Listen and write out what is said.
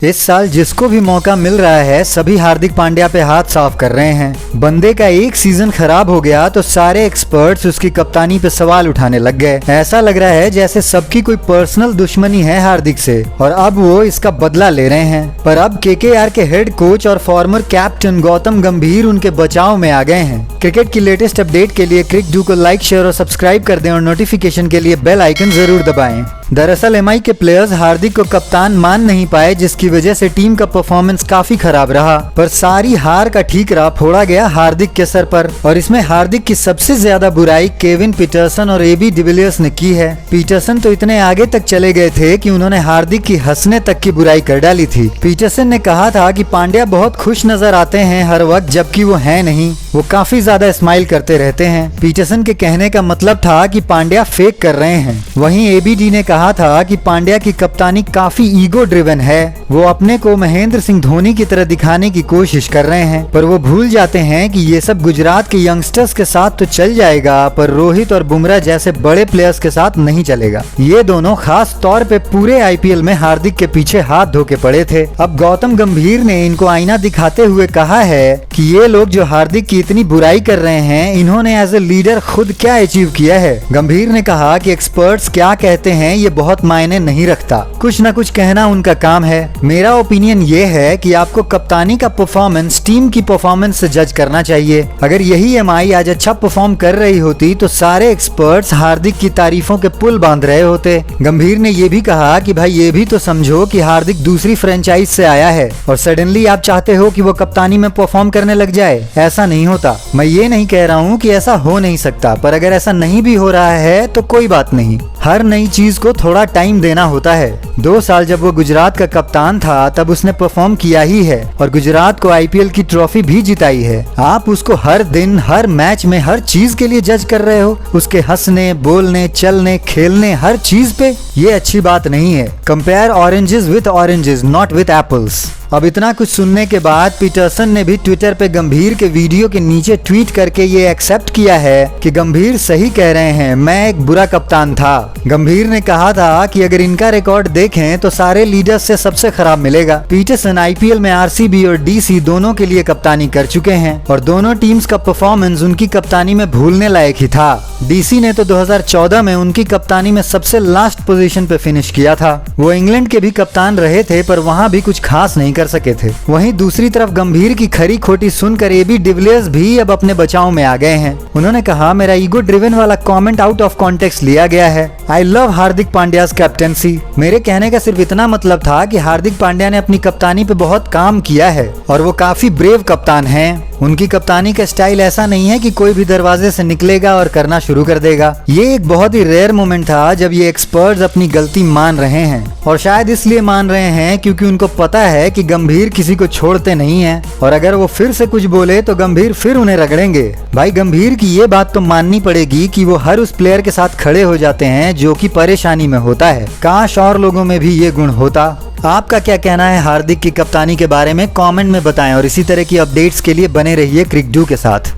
इस साल जिसको भी मौका मिल रहा है सभी हार्दिक पांड्या पे हाथ साफ कर रहे हैं। बंदे का एक सीजन खराब हो गया तो सारे एक्सपर्ट्स उसकी कप्तानी पे सवाल उठाने लग गए। ऐसा लग रहा है जैसे सबकी कोई पर्सनल दुश्मनी है हार्दिक से और अब वो इसका बदला ले रहे हैं। पर अब केकेआर के हेड कोच और फॉर्मर कैप्टन गौतम गंभीर उनके बचाव में आ गए हैं। क्रिकेट की लेटेस्ट अपडेट के लिए क्रिक को लाइक, शेयर और सब्सक्राइब कर दें और नोटिफिकेशन के लिए बेल आइकन जरूर दबाएं। दरअसल एमआई के प्लेयर्स हार्दिक को कप्तान मान नहीं पाए, जिसकी वजह से टीम का परफॉर्मेंस काफी खराब रहा। पर सारी हार का ठीकरा फोड़ा गया हार्दिक के सर पर और इसमें हार्दिक की सबसे ज्यादा बुराई केविन पीटरसन और एबी डिविलियर्स ने की है। पीटरसन तो इतने आगे तक चले गए थे कि उन्होंने हार्दिक की हंसने तक की बुराई कर डाली थी। पीटरसन ने कहा था कि पांड्या बहुत खुश नजर आते हैं हर वक्त, जबकि वो है नहीं, वो काफी ज्यादा स्माइल करते रहते हैं। पीटरसन के कहने का मतलब था कि पांड्या फेक कर रहे हैं। वहीं एबीडी ने कहा था कि पांड्या की कप्तानी काफी ईगो ड्रिवन है, वो अपने को महेंद्र सिंह धोनी की तरह दिखाने की कोशिश कर रहे हैं, पर वो भूल जाते हैं कि ये सब गुजरात के यंगस्टर्स के साथ तो चल जाएगा, पर रोहित और बुमराह जैसे बड़े प्लेयर्स के साथ नहीं चलेगा। ये दोनों खास तौर पे पूरे आईपीएल में हार्दिक के पीछे हाथ धो के पड़े थे। अब गौतम गंभीर ने इनको आईना दिखाते हुए कहा है कि ये लोग जो हार्दिक की इतनी बुराई कर रहे हैं, इन्होंने एज ए लीडर खुद क्या अचीव किया है। गंभीर ने कहा कि एक्सपर्ट्स क्या कहते हैं ये बहुत मायने नहीं रखता, कुछ न कुछ कहना उनका काम है। मेरा ओपिनियन ये है कि आपको कप्तानी का परफॉर्मेंस टीम की परफॉर्मेंस से जज करना चाहिए। अगर यही एमआई आज अच्छा परफॉर्म कर रही होती तो सारे एक्सपर्ट्स हार्दिक की तारीफों के पुल बांध रहे होते। गंभीर ने ये भी कहा कि भाई ये भी तो समझो कि हार्दिक दूसरी फ्रेंचाइज से आया है और सडनली आप चाहते हो कि वो कप्तानी में परफॉर्म करने लग जाए। ऐसा नहीं होता। मैं ये नहीं कह रहा हूँ कि ऐसा हो नहीं सकता, पर अगर ऐसा नहीं भी हो रहा है तो कोई बात नहीं। हर नई चीज को थोड़ा टाइम देना होता है। 2 साल जब वो गुजरात का कप्तान था तब उसने परफॉर्म किया ही है और गुजरात को आईपीएल की ट्रॉफी भी जिताई है। आप उसको हर दिन, हर मैच में, हर चीज के लिए जज कर रहे हो, उसके हंसने, बोलने, चलने, खेलने, हर चीज पे। ये अच्छी बात नहीं है। Compare oranges with oranges, not with apples. अब इतना कुछ सुनने के बाद पीटरसन ने भी ट्विटर पे गंभीर के वीडियो के नीचे ट्वीट करके ये एक्सेप्ट किया है कि गंभीर सही कह रहे हैं, मैं एक बुरा कप्तान था। गंभीर ने कहा था कि अगर इनका रिकॉर्ड देखें तो सारे लीडर्स से सबसे खराब मिलेगा। पीटरसन आईपीएल में आरसीबी और डीसी दोनों के लिए कप्तानी कर चुके हैं और दोनों टीम्स का परफॉर्मेंस उनकी कप्तानी में भूलने लायक ही था। डीसी ने तो 2014 में उनकी कप्तानी में सबसे लास्ट पोजीशन पे फिनिश किया था। वो इंग्लैंड के भी कप्तान रहे थे पर वहाँ भी कुछ खास नहीं कर सके थे। वहीं दूसरी तरफ गंभीर की खरी खोटी सुनकर एबी डिविलियर्स भी अब अपने बचाव में आ गए हैं। उन्होंने कहा, मेरा ईगो ड्रिवन वाला कमेंट आउट ऑफ कॉन्टेक्स्ट लिया गया है। I love Hardik Pandyas captaincy. मेरे कहने का सिर्फ इतना मतलब था कि हार्दिक पांड्या ने अपनी कप्तानी पे बहुत काम किया है और वो काफी ब्रेव कप्तान हैं। उनकी कप्तानी का स्टाइल ऐसा नहीं है कि कोई भी दरवाजे से निकलेगा और करना शुरू कर देगा। ये एक बहुत ही रेयर मोमेंट था जब ये एक्सपर्ट्स अपनी गलती मान रहे हैं और शायद इसलिए मान रहे हैं क्योंकि उनको पता है कि गंभीर किसी को छोड़ते नहीं हैं और अगर वो फिर से कुछ बोले तो गंभीर फिर उन्हें रगड़ेंगे। भाई गंभीर की ये बात तो माननी पड़ेगी कि वो हर उस प्लेयर के साथ खड़े हो जाते हैं जो कि परेशानी में होता है। काश और लोगों में भी ये गुण होता। आपका क्या कहना है हार्दिक की कप्तानी के बारे में? कमेंट में बताएं और इसी तरह की अपडेट्स के लिए बने रहिए क्रिक के साथ।